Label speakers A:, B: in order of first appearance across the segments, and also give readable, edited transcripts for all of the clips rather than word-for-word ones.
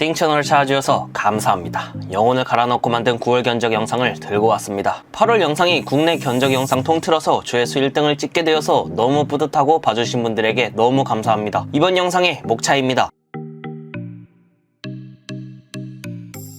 A: 띵 채널을 찾아주셔서 감사합니다. 영혼을 갈아넣고 만든 9월 견적 영상을 들고 왔습니다. 8월 영상이 국내 견적 영상 통틀어서 조회수 1등을 찍게 되어서 너무 뿌듯하고 봐주신 분들에게 너무 감사합니다. 이번 영상의 목차입니다.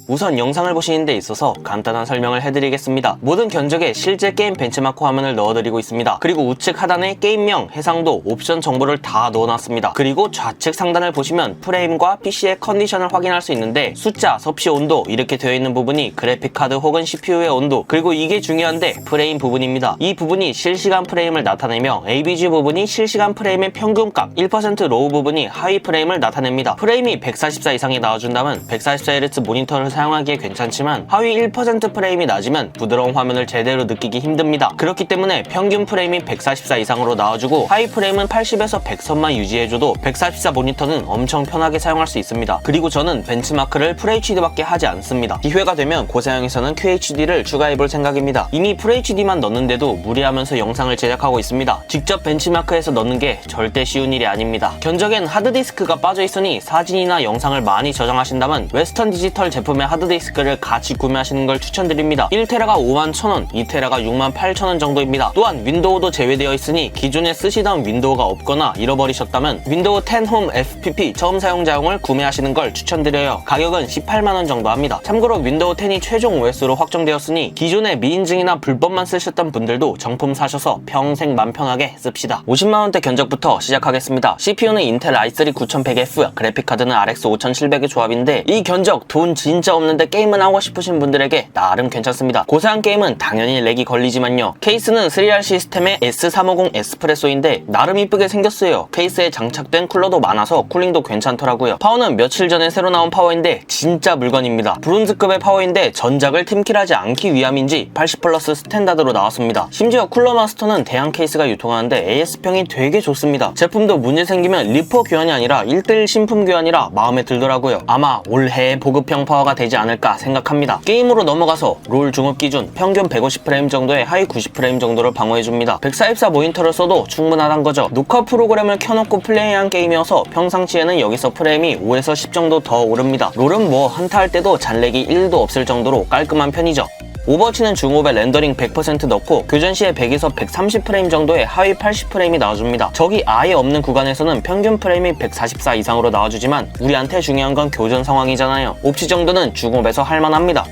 A: 우선 영상을 보시는 데 있어서 간단한 설명을 해드리겠습니다. 모든 견적에 실제 게임 벤치마크 화면을 넣어드리고 있습니다. 그리고 우측 하단에 게임명, 해상도, 옵션 정보를 다 넣어놨습니다. 그리고 좌측 상단을 보시면 프레임과 PC의 컨디션을 확인할 수 있는데 숫자, 섭씨 온도 이렇게 되어 있는 부분이 그래픽카드 혹은 CPU의 온도, 그리고 이게 중요한데 프레임 부분입니다. 이 부분이 실시간 프레임을 나타내며 ABG 부분이 실시간 프레임의 평균값, 1% 로우 부분이 하위 프레임을 나타냅니다. 프레임이 144 이상이 나와준다면 144Hz 모니터를 사용하기에 괜찮지만 하위 1% 프레임이 낮으면 부드러운 화면을 제대로 느끼기 힘듭니다. 그렇기 때문에 평균 프레임이 144 이상으로 나와주고 하위 프레임은 80에서 100선만 유지해줘도 144 모니터는 엄청 편하게 사용할 수 있습니다. 그리고 저는 벤치마크를 FHD밖에 하지 않습니다. 기회가 되면 고사양에서는 QHD를 추가해볼 생각입니다. 이미 FHD만 넣는데도 무리하면서 영상을 제작하고 있습니다. 직접 벤치마크에서 넣는 게 절대 쉬운 일이 아닙니다. 견적엔 하드디스크가 빠져있으니 사진이나 영상을 많이 저장하신다면 웨스턴 디지털 제품의 하드디스크를 같이 구매하시는 걸 추천드립니다. 1TB가 51,000원, 2TB가 68,000원 정도입니다. 또한 윈도우도 제외되어 있으니 기존에 쓰시던 윈도우가 없거나 잃어버리셨다면 윈도우 10 홈 FPP 처음 사용자용을 구매하시는 걸 추천드려요. 가격은 18만원 정도 합니다. 참고로 윈도우 10이 최종 OS로 확정되었으니 기존에 미인증이나 불법만 쓰셨던 분들도 정품 사셔서 평생 맘 편하게 씁시다. 50만원대 견적부터 시작하겠습니다. CPU는 인텔 i3 9100F, 그래픽카드는 RX 5700의 조합인데 이 견적 돈 진짜 없는데 게임은 하고 싶으신 분들에게 나름 괜찮습니다. 고사양 게임은 당연히 렉이 걸리지만요. 케이스는 3R 시스템의 S350 에스프레소인데 나름 이쁘게 생겼어요. 케이스에 장착된 쿨러도 많아서 쿨링도 괜찮더라고요. 파워는 며칠 전에 새로 나온 파워인데 진짜 물건입니다. 브론즈급의 파워인데 전작을 팀킬하지 않기 위함인지 80플러스 스탠다드로 나왔습니다. 심지어 쿨러 마스터는 대형 케이스가 유통하는데 AS평이 되게 좋습니다. 제품도 문제 생기면 리퍼 교환이 아니라 1:1 신품 교환이라 마음에 들더라고요. 아마 올해 보급형 파워가 되지 않을까 생각합니다. 게임으로 넘어가서 롤 중업 기준 평균 150프레임 정도의 하위 90프레임 정도를 방어해줍니다. 144 모니터를 써도 충분하단 거죠. 녹화 프로그램을 켜놓고 플레이한 게임이어서 평상시에는 여기서 프레임이 5에서 10 정도 더 오릅니다. 롤은 뭐 한타할 때도 잔렉이 1도 없을 정도로 깔끔한 편이죠. 오버워치는 중옵에 렌더링 100% 넣고 교전 시에 100에서 130프레임 정도의 하위 80프레임이 나와줍니다. 적이 아예 없는 구간에서는 평균 프레임이 144 이상으로 나와주지만 우리한테 중요한 건 교전 상황이잖아요. 옵치 정도는 중옵에서 할만합니다.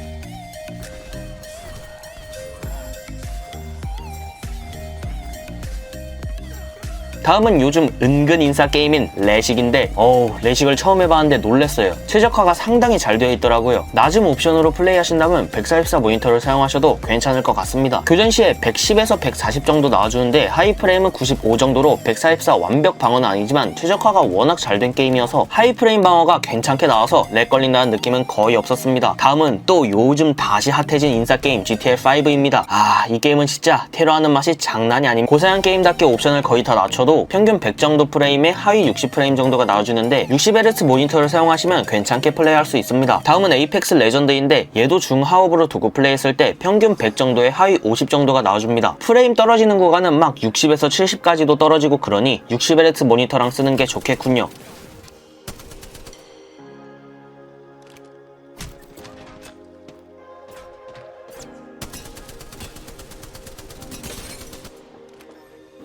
A: 다음은 요즘 은근 인싸 게임인 레식인데 레식을 처음 해봤는데 놀랬어요. 최적화가 상당히 잘 되어 있더라고요. 낮은 옵션으로 플레이하신다면 144 모니터를 사용하셔도 괜찮을 것 같습니다. 교전 시에 110에서 140 정도 나와주는데 하이 프레임은 95 정도로 144 완벽 방어는 아니지만 최적화가 워낙 잘 된 게임이어서 하이 프레임 방어가 괜찮게 나와서 렉 걸린다는 느낌은 거의 없었습니다. 다음은 또 요즘 다시 핫해진 인싸 게임 GTA5입니다. 이 게임은 진짜 테러하는 맛이 장난이 아닙니다. 고사양 게임답게 옵션을 거의 다 낮춰도 평균 100 정도 프레임에 하위 60프레임 정도가 나와주는데 60Hz 모니터를 사용하시면 괜찮게 플레이할 수 있습니다. 다음은 에이펙스 레전드인데 얘도 중하업으로 두고 플레이했을 때 평균 100 정도에 하위 50 정도가 나와줍니다. 프레임 떨어지는 구간은 막 60에서 70까지도 떨어지고 그러니 60Hz 모니터랑 쓰는 게 좋겠군요.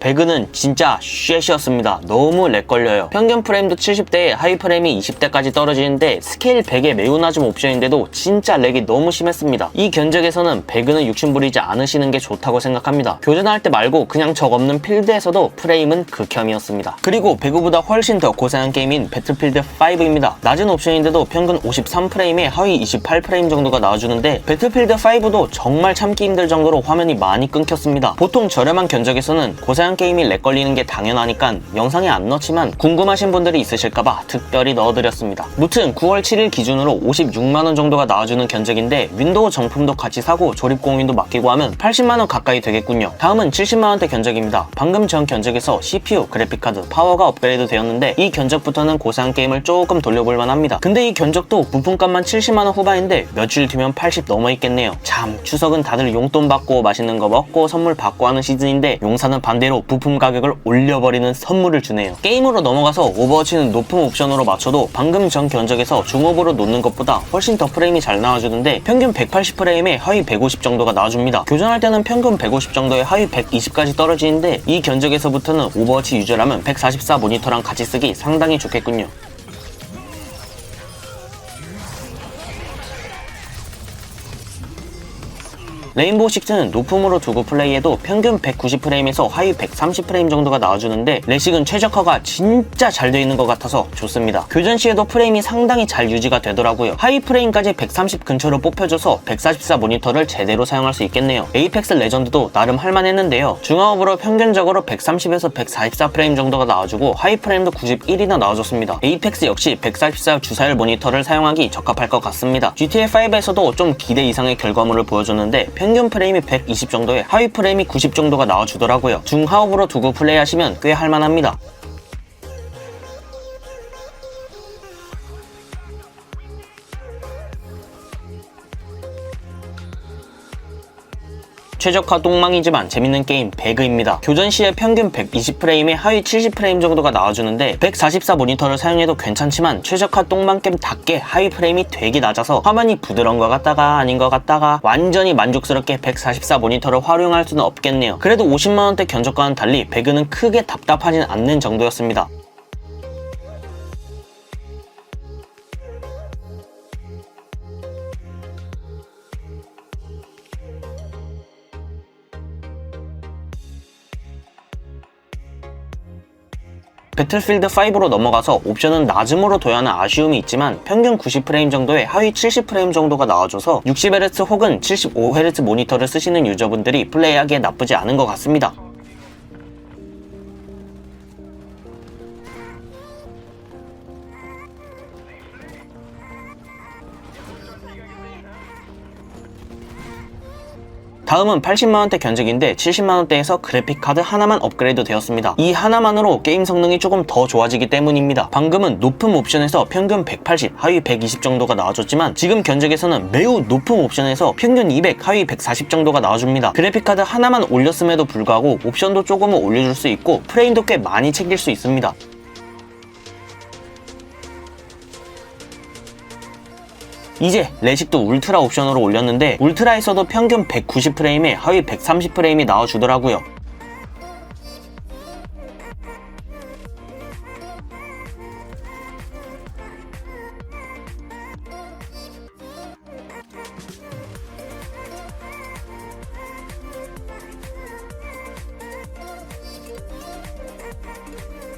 A: 배그는 진짜 쉣이었습니다. 너무 렉 걸려요. 평균 프레임도 70대에 하위 프레임이 20대까지 떨어지는데 스케일 100의 매우 낮은 옵션인데도 진짜 렉이 너무 심했습니다. 이 견적에서는 배그는 욕심 부리지 않으시는 게 좋다고 생각합니다. 교전할 때 말고 그냥 적 없는 필드에서도 프레임은 극혐이었습니다. 그리고 배그보다 훨씬 더 고사양 게임인 배틀필드 5입니다. 낮은 옵션인데도 평균 53프레임에 하위 28프레임 정도가 나와주는데 배틀필드 5도 정말 참기 힘들 정도로 화면이 많이 끊겼습니다. 보통 저렴한 견적에서는 고사양 게임이 렉 걸리는 게 당연하니까 영상에 안 넣지만 궁금하신 분들이 있으실까봐 특별히 넣어드렸습니다. 무튼 9월 7일 기준으로 56만원 정도가 나와주는 견적인데 윈도우 정품도 같이 사고 조립 공인도 맡기고 하면 80만원 가까이 되겠군요. 다음은 70만원대 견적입니다. 방금 전 견적에서 CPU, 그래픽카드, 파워가 업그레이드 되었는데 이 견적부터는 고사양 게임을 조금 돌려볼만 합니다. 근데 이 견적도 부품값만 70만원 후반인데 며칠 뒤면 80 넘어 있겠네요. 참 추석은 다들 용돈 받고 맛있는 거 먹고 선물 받고 하는 시즌인데 용사는 반대로 부품 가격을 올려버리는 선물을 주네요. 게임으로 넘어가서 오버워치는 높은 옵션으로 맞춰도 방금 전 견적에서 중업으로 놓는 것보다 훨씬 더 프레임이 잘 나와주는데 평균 180프레임에 하위 150 정도가 나와줍니다. 교전할 때는 평균 150 정도에 하위 120까지 떨어지는데 이 견적에서부터는 오버워치 유저라면 144 모니터랑 같이 쓰기 상당히 좋겠군요. 레인보우 식스는 높음으로 두고 플레이해도 평균 190프레임에서 하위 130프레임 정도가 나와주는데 레식은 최적화가 진짜 잘 되어 있는 것 같아서 좋습니다. 교전 시에도 프레임이 상당히 잘 유지가 되더라고요. 하위 프레임까지 130 근처로 뽑혀줘서 144 모니터를 제대로 사용할 수 있겠네요. 에이펙스 레전드도 나름 할만했는데요. 중화업으로 평균적으로 130에서 144프레임 정도가 나와주고 하위 프레임도 91이나 나와줬습니다. 에이펙스 역시 144 주사율 모니터를 사용하기 적합할 것 같습니다. GTA5에서도 좀 기대 이상의 결과물을 보여줬는데 평균 프레임이 120 정도에 하위 프레임이 90 정도가 나와주더라고요. 중하업으로 두고 플레이하시면 꽤 할만합니다. 최적화 똥망이지만 재밌는 게임 배그입니다. 교전 시에 평균 120프레임에 하위 70프레임 정도가 나와주는데 144 모니터를 사용해도 괜찮지만 최적화 똥망겜답게 하위 프레임이 되게 낮아서 화면이 부드러운 것 같다가 아닌 것 같다가 완전히 만족스럽게 144 모니터를 활용할 수는 없겠네요. 그래도 50만원대 견적과는 달리 배그는 크게 답답하진 않는 정도였습니다. 배틀필드 5로 넘어가서 옵션은 낮음으로 둬야 하는 아쉬움이 있지만 평균 90프레임 정도에 하위 70프레임 정도가 나와줘서 60Hz 혹은 75Hz 모니터를 쓰시는 유저분들이 플레이하기에 나쁘지 않은 것 같습니다. 다음은 80만원대 견적인데 70만원대에서 그래픽카드 하나만 업그레이드 되었습니다. 이 하나만으로 게임 성능이 조금 더 좋아지기 때문입니다. 방금은 높은 옵션에서 평균 180, 하위 120 정도가 나와줬지만 지금 견적에서는 매우 높은 옵션에서 평균 200, 하위 140 정도가 나와줍니다. 그래픽카드 하나만 올렸음에도 불구하고 옵션도 조금은 올려줄 수 있고 프레임도 꽤 많이 챙길 수 있습니다. 이제 레식도 울트라 옵션으로 올렸는데 울트라에서도 평균 190프레임에 하위 130프레임이 나와주더라고요.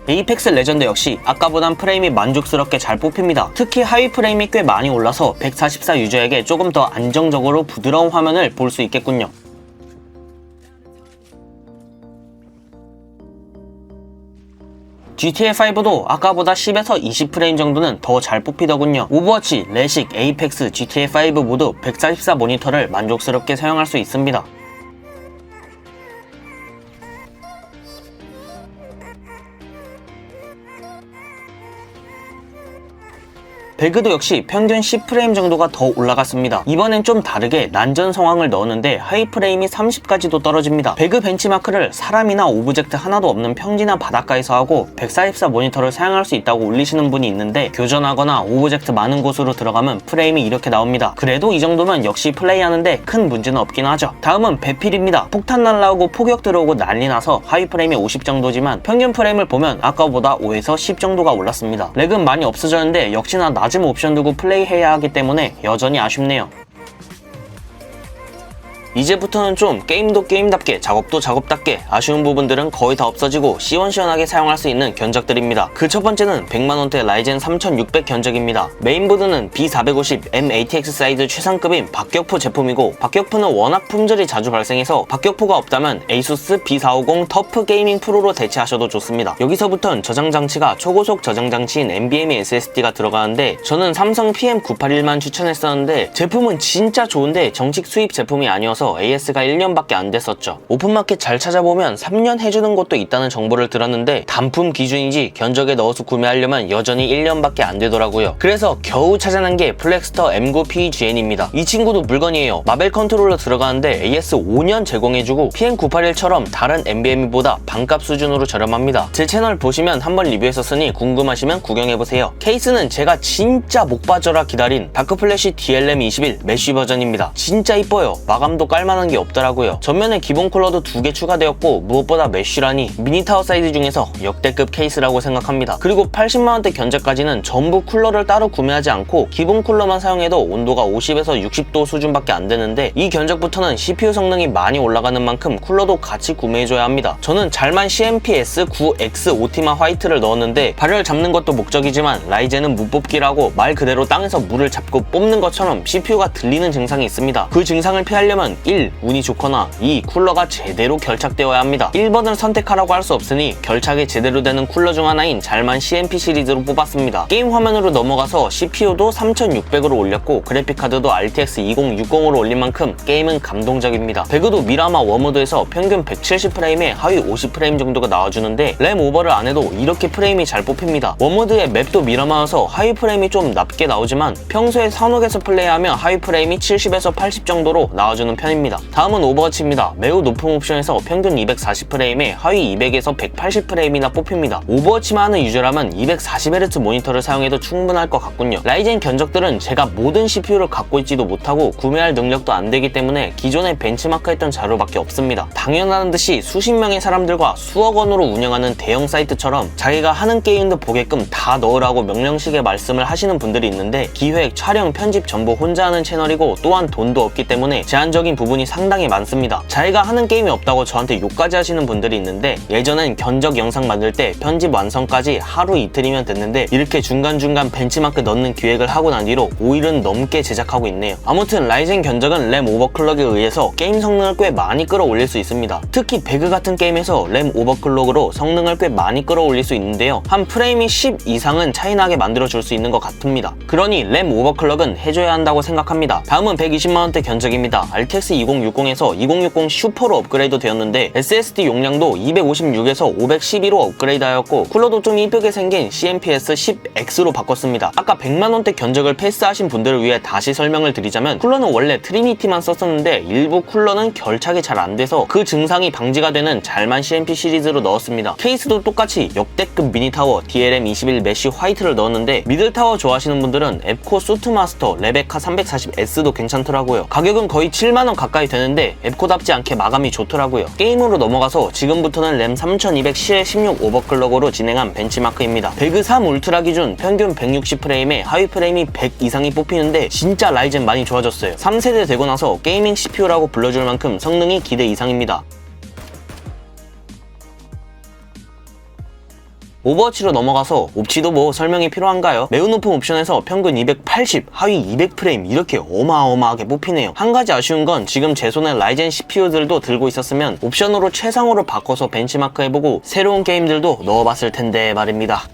A: 에이펙스 레전드 역시 아까보단 프레임이 만족스럽게 잘 뽑힙니다. 특히 하위 프레임이 꽤 많이 올라서 144 유저에게 조금 더 안정적으로 부드러운 화면을 볼 수 있겠군요. GTA5도 아까보다 10에서 20프레임 정도는 더 잘 뽑히더군요. 오버워치, 레식, 에이펙스, GTA5 모두 144 모니터를 만족스럽게 사용할 수 있습니다. 배그도 역시 평균 10프레임 정도가 더 올라갔습니다. 이번엔 좀 다르게 난전 상황을 넣었는데 하이 프레임이 30까지도 떨어집니다. 배그 벤치마크를 사람이나 오브젝트 하나도 없는 평지나 바닷가에서 하고 144 모니터를 사용할 수 있다고 올리시는 분이 있는데 교전하거나 오브젝트 많은 곳으로 들어가면 프레임이 이렇게 나옵니다. 그래도 이 정도면 역시 플레이하는데 큰 문제는 없긴 하죠. 다음은 배필입니다. 폭탄 날라오고 포격 들어오고 난리 나서 하이 프레임이 50 정도지만 평균 프레임을 보면 아까보다 5에서 10 정도가 올랐습니다. 렉은 많이 없어졌는데 역시나 낮은 옵션 두고 플레이해야 하기 때문에 여전히 아쉽네요. 이제부터는 좀 게임도 게임답게 작업도 작업답게 아쉬운 부분들은 거의 다 없어지고 시원시원하게 사용할 수 있는 견적들입니다. 그 첫 번째는 100만원대 라이젠 3600 견적입니다. 메인보드는 B450 M-ATX 사이즈 최상급인 박격포 제품이고 박격포는 워낙 품절이 자주 발생해서 박격포가 없다면 ASUS B450 터프 게이밍 프로로 대체하셔도 좋습니다. 여기서부턴 저장 장치가 초고속 저장 장치인 NVMe SSD가 들어가는데 저는 삼성 PM981만 추천했었는데 제품은 진짜 좋은데 정식 수입 제품이 아니어서 나와서 AS가 1년밖에 안 됐었죠. 오픈마켓 잘 찾아보면 3년 해주는 곳도 있다는 정보를 들었는데 단품 기준이지 견적에 넣어서 구매하려면 여전히 1년밖에 안 되더라고요. 그래서 겨우 찾아낸 게 플렉스터 M9PGN입니다. 이 친구도 물건이에요. 마벨 컨트롤러 들어가는데 AS 5년 제공해주고 PM981처럼 다른 NVMe보다 반값 수준으로 저렴합니다. 제 채널 보시면 한번 리뷰했었으니 궁금하시면 구경해보세요. 케이스는 제가 진짜 목 빠져라 기다린 다크플래시 DLM21 메쉬 버전입니다. 진짜 이뻐요. 마감도 깔만한 게 없더라고요. 전면에 기본 쿨러도 2개 추가되었고 무엇보다 메쉬라니 미니타워 사이즈 중에서 역대급 케이스라고 생각합니다. 그리고 80만원대 견적까지는 전부 쿨러를 따로 구매하지 않고 기본 쿨러만 사용해도 온도가 50에서 60도 수준밖에 안 되는데 이 견적부터는 CPU 성능이 많이 올라가는 만큼 쿨러도 같이 구매해줘야 합니다. 저는 잘만 CMP-S9X 오티마 화이트를 넣었는데 발열 잡는 것도 목적이지만 라이젠은 무 뽑기라고 말 그대로 땅에서 물을 잡고 뽑는 것처럼 CPU가 들리는 증상이 있습니다. 그 증상을 피하려면 1. 운이 좋거나 2. 쿨러가 제대로 결착되어야 합니다. 1번을 선택하라고 할 수 없으니 결착이 제대로 되는 쿨러 중 하나인 잘만 CMP 시리즈로 뽑았습니다. 게임 화면으로 넘어가서 CPU도 3600으로 올렸고 그래픽카드도 RTX 2060으로 올린 만큼 게임은 감동적입니다. 배그도 미라마 워모드에서 평균 170프레임에 하위 50프레임 정도가 나와주는데 램 오버를 안 해도 이렇게 프레임이 잘 뽑힙니다. 워모드의 맵도 미라마여서 하위 프레임이 좀 낮게 나오지만 평소에 산옥에서 플레이하면 하위 프레임이 70에서 80 정도로 나와주는 편입니다. 다음은 오버워치입니다. 매우 높은 옵션에서 평균 240프레임에 하위 200에서 180프레임이나 뽑힙니다. 오버워치만 하는 유저라면 240Hz 모니터를 사용해도 충분할 것 같군요. 라이젠 견적들은 제가 모든 CPU를 갖고 있지도 못하고 구매할 능력도 안 되기 때문에 기존에 벤치마크했던 자료밖에 없습니다. 당연한 듯이 수십 명의 사람들과 수억 원으로 운영하는 대형 사이트처럼 자기가 하는 게임도 보게끔 다 넣으라고 명령식의 말씀을 하시는 분들이 있는데 기획, 촬영, 편집 전부 혼자 하는 채널이고 또한 돈도 없기 때문에 제한적인 부분이 상당히 많습니다. 자기가 하는 게임이 없다고 저한테 욕까지 하시는 분들이 있는데 예전엔 견적 영상 만들 때 편집 완성까지 하루 이틀이면 됐는데 이렇게 중간중간 벤치마크 넣는 기획을 하고 난 뒤로 5일은 넘게 제작하고 있네요. 아무튼 라이젠 견적은 램 오버클럭에 의해서 게임 성능을 꽤 많이 끌어올릴 수 있습니다. 특히 배그 같은 게임에서 램 오버클럭으로 성능을 꽤 많이 끌어올릴 수 있는데요. 한 프레임이 10 이상은 차이나게 만들어줄 수 있는 것 같습니다. 그러니 램 오버클럭은 해줘야 한다고 생각합니다. 다음은 120만원대 견적입니다. RTX 2060에서 2060 슈퍼로 업그레이드 되었는데 SSD 용량도 256에서 512로 업그레이드 하였고 쿨러도 좀 이쁘게 생긴 CMPS-10X로 바꿨습니다. 아까 100만원대 견적을 패스하신 분들을 위해 다시 설명을 드리자면 쿨러는 원래 트리니티만 썼었는데 일부 쿨러는 결착이 잘 안 돼서 그 증상이 방지가 되는 잘만 CMP 시리즈로 넣었습니다. 케이스도 똑같이 역대급 미니타워 DLM21 메쉬 화이트를 넣었는데 미들타워 좋아하시는 분들은 앱코 소트마스터 레베카 340S도 괜찮더라고요. 가격은 거의 7만원 가까이 되는데 앱코답지 않게 마감이 좋더라고요. 게임으로 넘어가서 지금부터는 램 3200CL16 오버클럭으로 진행한 벤치마크입니다. 배그 3 울트라 기준 평균 160프레임에 하위 프레임이 100 이상이 뽑히는데 진짜 라이젠 많이 좋아졌어요. 3세대 되고 나서 게이밍 CPU라고 불러줄 만큼 성능이 기대 이상입니다. 오버워치로 넘어가서 옵치도 뭐 설명이 필요한가요? 매우 높은 옵션에서 평균 280, 하위 200프레임 이렇게 어마어마하게 뽑히네요. 한 가지 아쉬운 건 지금 제 손에 라이젠 CPU들도 들고 있었으면 옵션으로 최상으로 바꿔서 벤치마크 해보고 새로운 게임들도 넣어봤을 텐데 말입니다.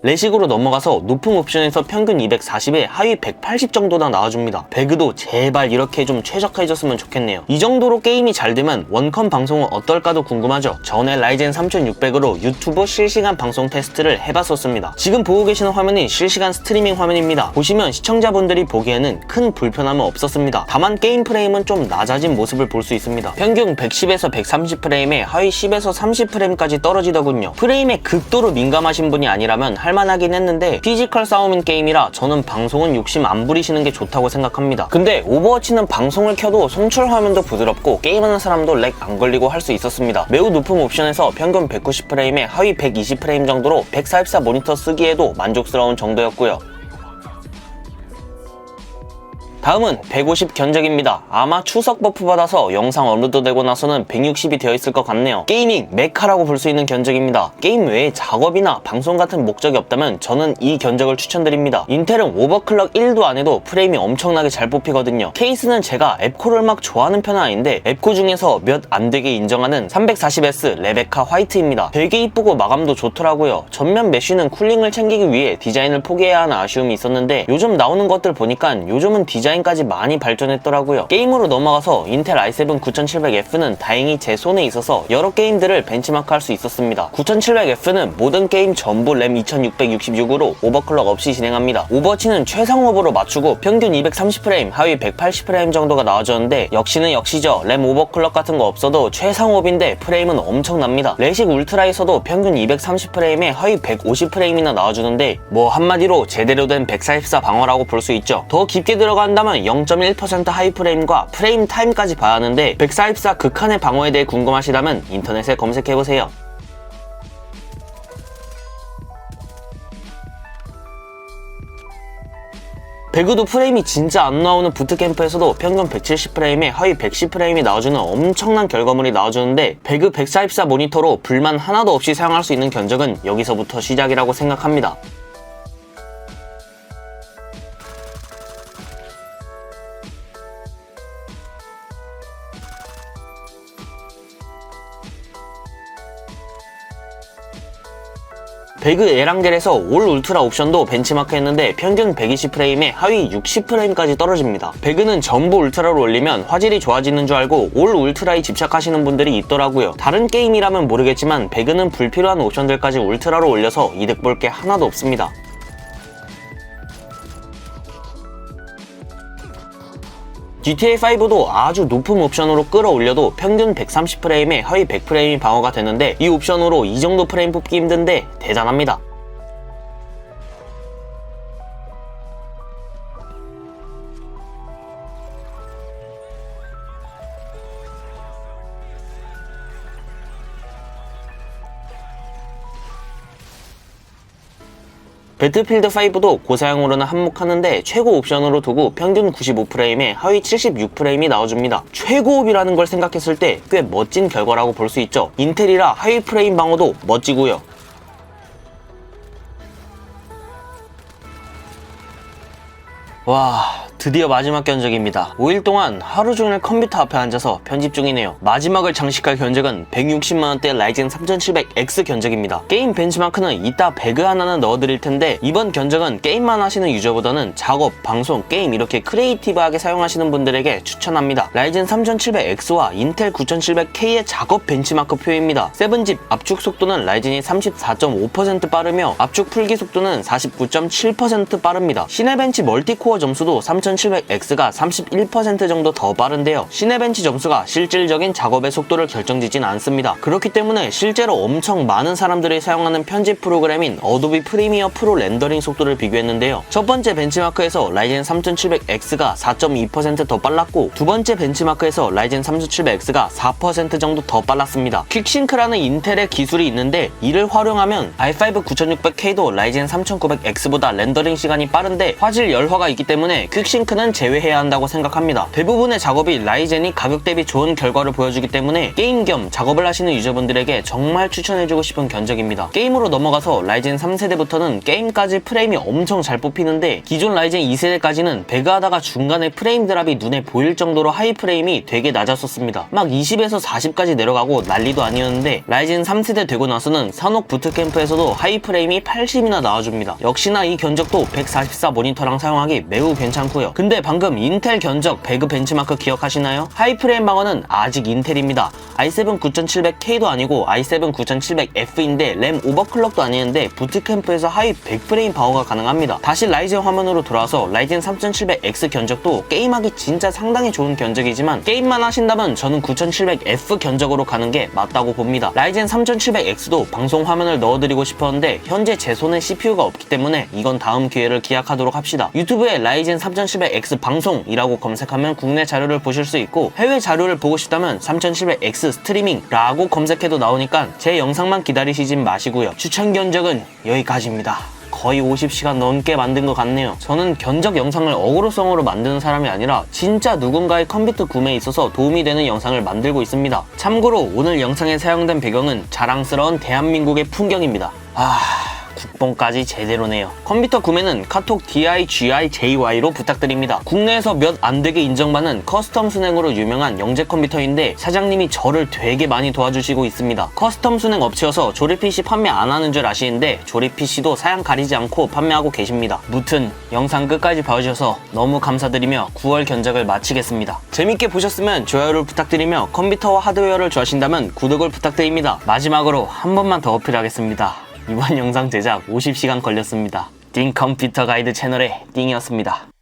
A: 레식으로 넘어가서 높은 옵션에서 평균 240에 하위 180 정도나 나와줍니다. 배그도 제발 이렇게 좀 최적화해줬으면 좋겠네요. 이 정도로 게임이 잘 되면 원컴 방송은 어떨까도 궁금하죠? 전에 라이젠 3600으로 유튜브 실시간 방송 테스트를 해봤었습니다. 지금 보고 계시는 화면이 실시간 스트리밍 화면입니다. 보시면 시청자분들이 보기에는 큰 불편함은 없었습니다. 다만 게임 프레임은 좀 낮아진 모습을 볼 수 있습니다. 평균 110에서 130프레임에 하위 10에서 30프레임까지 떨어지더군요. 프레임에 극도로 민감하신 분이 아니라면 할만하긴 했는데 피지컬 싸움인 게임이라 저는 방송은 욕심 안 부리시는 게 좋다고 생각합니다. 근데 오버워치는 방송을 켜도 송출 화면도 부드럽고 게임하는 사람도 렉 안 걸리고 할 수 있었습니다. 매우 높은 옵션에서 평균 190프레임에 하위 120프레임 정도로 144 모니터 쓰기에도 만족스러운 정도였고요. 다음은 150 견적입니다. 아마 추석 버프 받아서 영상 업로드되고 나서는 160이 되어 있을 것 같네요. 게이밍 메카라고 볼 수 있는 견적입니다. 게임 외에 작업이나 방송 같은 목적이 없다면 저는 이 견적을 추천드립니다. 인텔은 오버클럭 1도 안 해도 프레임이 엄청나게 잘 뽑히거든요. 케이스는 제가 앱코를 막 좋아하는 편은 아닌데 앱코 중에서 몇 안 되게 인정하는 340S 레베카 화이트입니다. 되게 이쁘고 마감도 좋더라고요. 전면 메쉬는 쿨링을 챙기기 위해 디자인을 포기해야 하는 아쉬움이 있었는데 요즘 나오는 것들 보니까 요즘은 디자인 디자인까지 많이 발전했더라고요. 게임으로 넘어가서 인텔 i7 9700F는 다행히 제 손에 있어서 여러 게임들을 벤치마크할 수 있었습니다. 9700F는 모든 게임 전부 램 2666으로 오버클럭 없이 진행합니다. 오버워치는 최상업으로 맞추고 평균 230프레임, 하위 180프레임 정도가 나와줬는데 역시는 역시죠. 램 오버클럭 같은 거 없어도 최상업인데 프레임은 엄청납니다. 레식 울트라에서도 평균 230프레임에 하위 150프레임이나 나와주는데 뭐 한마디로 제대로 된 144 방어라고 볼 수 있죠. 더 깊게 들어간다면 0.1% 하이 프레임과 프레임 타임까지 봐야 하는데 144 극한의 방어에 대해 궁금하시다면 인터넷에 검색해보세요. 배그도 프레임이 진짜 안 나오는 부트캠프에서도 평균 170프레임에 하위 110프레임이 나와주는 엄청난 결과물이 나와주는데 배그 144 모니터로 불만 하나도 없이 사용할 수 있는 견적은 여기서부터 시작이라고 생각합니다. 배그 에란겔에서 올 울트라 옵션도 벤치마크 했는데 평균 120프레임에 하위 60프레임까지 떨어집니다. 배그는 전부 울트라로 올리면 화질이 좋아지는 줄 알고 올 울트라에 집착하시는 분들이 있더라고요. 다른 게임이라면 모르겠지만 배그는 불필요한 옵션들까지 울트라로 올려서 이득 볼 게 하나도 없습니다. GTA5도 아주 높은 옵션으로 끌어올려도 평균 130프레임에 하위 100프레임이 방어가 되는데 이 옵션으로 이 정도 프레임 뽑기 힘든데 대단합니다. 배틀필드 5도 고사양으로는 한몫하는데 최고 옵션으로 두고 평균 95프레임에 하위 76프레임이 나와줍니다. 최고옵이라는 걸 생각했을 때 꽤 멋진 결과라고 볼 수 있죠. 인텔이라 하위 프레임 방어도 멋지고요. 와, 드디어 마지막 견적입니다. 5일 동안 하루 종일 컴퓨터 앞에 앉아서 편집 중이네요. 마지막을 장식할 견적은 160만원대 라이젠 3700X 견적입니다. 게임 벤치마크는 이따 배그 하나는 넣어드릴 텐데 이번 견적은 게임만 하시는 유저보다는 작업, 방송, 게임 이렇게 크리에이티브하게 사용하시는 분들에게 추천합니다. 라이젠 3700X와 인텔 9700K의 작업 bench마크 표입니다. 7집 압축 속도는 라이젠이 34.5% 빠르며 압축 풀기 속도는 49.7% 빠릅니다. 시네벤치 멀티코어 점수도 3700X가 31% 정도 더 빠른데요. 시네벤치 점수가 실질적인 작업의 속도를 결정짓진 않습니다. 그렇기 때문에 실제로 엄청 많은 사람들이 사용하는 편집 프로그램인 어도비 프리미어 프로 렌더링 속도를 비교했는데요. 첫 번째 벤치마크에서 라이젠 3700X가 4.2% 더 빨랐고 두 번째 벤치마크에서 라이젠 3700X가 4% 정도 더 빨랐습니다. 퀵싱크라는 인텔의 기술이 있는데 이를 활용하면 i5 9600K도 라이젠 3900X보다 렌더링 시간이 빠른데 화질 열화가 있기 때문에 퀵싱크는 제외해야 한다고 생각합니다. 대부분의 작업이 라이젠이 가격 대비 좋은 결과를 보여주기 때문에 게임 겸 작업을 하시는 유저분들에게 정말 추천해주고 싶은 견적입니다. 게임으로 넘어가서 라이젠 3세대부터는 게임까지 프레임이 엄청 잘 뽑히는데 기존 라이젠 2세대까지는 배그하다가 중간에 프레임 드랍이 눈에 보일 정도로 하이 프레임이 되게 낮았었습니다. 막 20에서 40까지 내려가고 난리도 아니었는데 라이젠 3세대 되고 나서는 산옥 부트캠프에서도 하이 프레임이 80이나 나와줍니다. 역시나 이 견적도 144 모니터랑 사용하기 매우 괜찮고요. 근데 방금 인텔 견적 배그 벤치마크 기억하시나요? 하이프레임 방어는 아직 인텔입니다. i7 9700K도 아니고 i7 9700F인데 램 오버클럭도 아니는데 부트캠프에서 하위 100프레임 방어가 가능합니다. 다시 라이젠 화면으로 돌아와서 라이젠 3700X 견적도 게임하기 진짜 상당히 좋은 견적이지만 게임만 하신다면 저는 9700F 견적으로 가는 게 맞다고 봅니다. 라이젠 3700X도 방송 화면을 넣어드리고 싶었는데 현재 제 손에 CPU가 없기 때문에 이건 다음 기회를 기약하도록 합시다. 유튜브에 라이젠 3700X 방송이라고 검색하면 국내 자료를 보실 수 있고 해외 자료를 보고 싶다면 3700X 스트리밍라고 검색해도 나오니까 제 영상만 기다리시진 마시고요. 추천 견적은 여기까지입니다. 거의 50시간 넘게 만든 것 같네요. 저는 견적 영상을 어그로성으로 만드는 사람이 아니라 진짜 누군가의 컴퓨터 구매에 있어서 도움이 되는 영상을 만들고 있습니다. 참고로 오늘 영상에 사용된 배경은 자랑스러운 대한민국의 풍경입니다. 국뽕까지 제대로네요. 컴퓨터 구매는 카톡 DIGIJY로 부탁드립니다. 국내에서 몇 안 되게 인정받는 커스텀 순행으로 유명한 영재 컴퓨터인데 사장님이 저를 되게 많이 도와주시고 있습니다. 커스텀 순행 업체여서 조립 PC 판매 안 하는 줄 아시는데 조립 PC도 사양 가리지 않고 판매하고 계십니다. 무튼 영상 끝까지 봐주셔서 너무 감사드리며 9월 견적을 마치겠습니다. 재밌게 보셨으면 좋아요를 부탁드리며 컴퓨터와 하드웨어를 좋아하신다면 구독을 부탁드립니다. 마지막으로 한 번만 더 어필하겠습니다. 이번 영상 제작 50시간 걸렸습니다. 띵 컴퓨터 가이드 채널의 띵이었습니다.